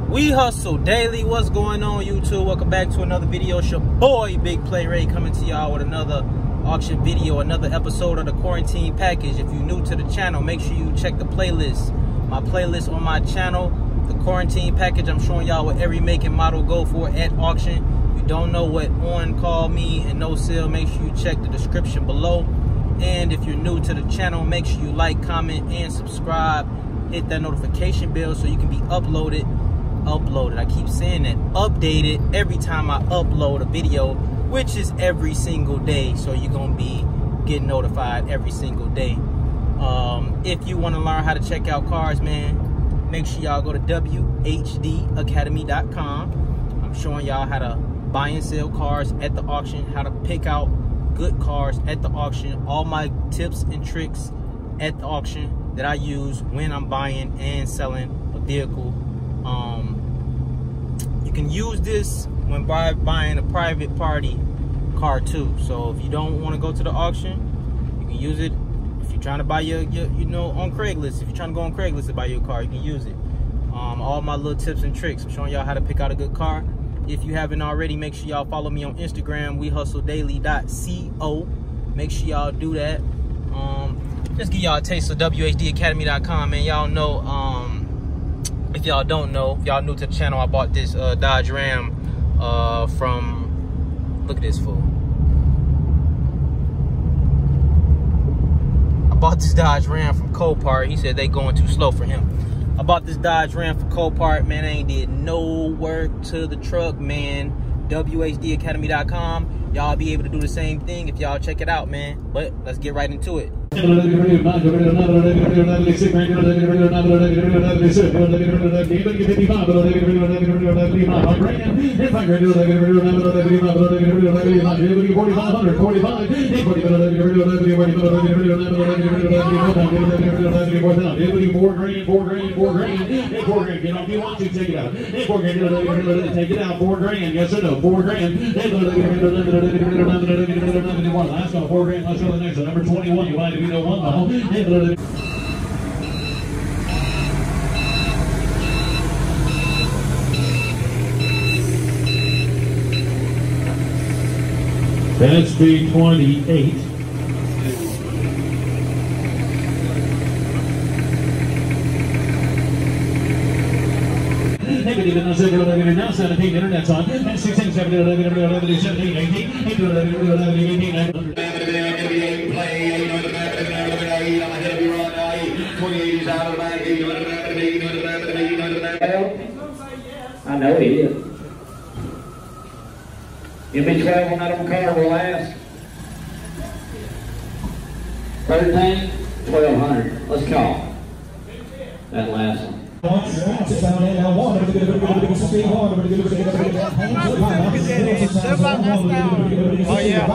We Hustle Daily. What's going on, YouTube? Welcome back to another video. It's your boy Big Play Ray coming to y'all with another auction video, another episode of the quarantine package. If you're new to the channel, make sure you check the playlist. My playlist on my channel, the quarantine package. I'm showing y'all what every make and model go for at auction. If you don't know what on, call me, and no sale, make sure you check the description below. And if you're new to the channel, make sure you like, comment, and subscribe. Hit that notification bell so you can be uploaded. I keep saying that, updated every time I upload a video, which is every single day. So you're gonna be getting notified every single day. If you want to learn how to check out cars, man, make sure y'all go to wehustledaily.com. I'm showing y'all how to buy and sell cars at the auction, how to pick out good cars at the auction, all my tips and tricks at the auction that I use when I'm buying and selling a vehicle. You can use this when buying a private party car too. So if you don't want to go to the auction, you can use it. If you're trying to buy your you know, on Craigslist, if you're trying to go on Craigslist to buy your car, you can use it. All my little tips and tricks. I'm showing y'all how to pick out a good car. If you haven't already, make sure y'all follow me on Instagram, wehustledaily.co. Make sure y'all do that. Just give y'all a taste of wehustledaily.com, man. Y'all know, if y'all don't know, if y'all new to the channel, I bought this Dodge Ram from, look at this fool. I bought this Dodge Ram from Copart. He said they going too slow for him. I bought this Dodge Ram from Copart, man. I ain't did no work to the truck, man. wehustledaily.com. Y'all be able to do the same thing if y'all check it out, man. But let's get right into it. I Let's go, $4 grand. Let's go to the next one. Number 21, you want to be the one, though. That's B28. Now 17, internet's on. 16, 17, 11, 17, 18, 11, 18, 19. I know he is. You'll be 12 on that on car will last. 13, 1200. Let's call that last one. Oh yeah.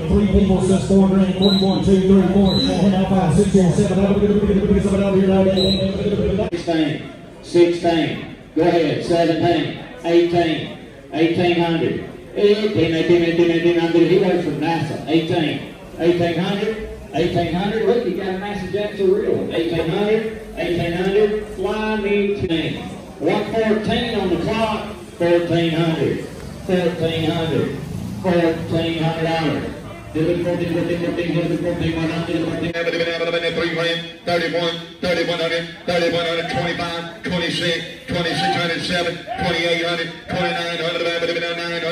Three people says $4 grand, 41, 2, 3, 4, and now 5, 6, 7, 16, go ahead, 17, 18, 1800. 18, he works for NASA. 1800, look, you got a NASA Jack's a real one. 1800, fly me to 114 on the clock, 1400. $3 grand, 31, 3100, 3100, 25, 26, 2607, 2800, 2900, 2900,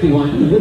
1,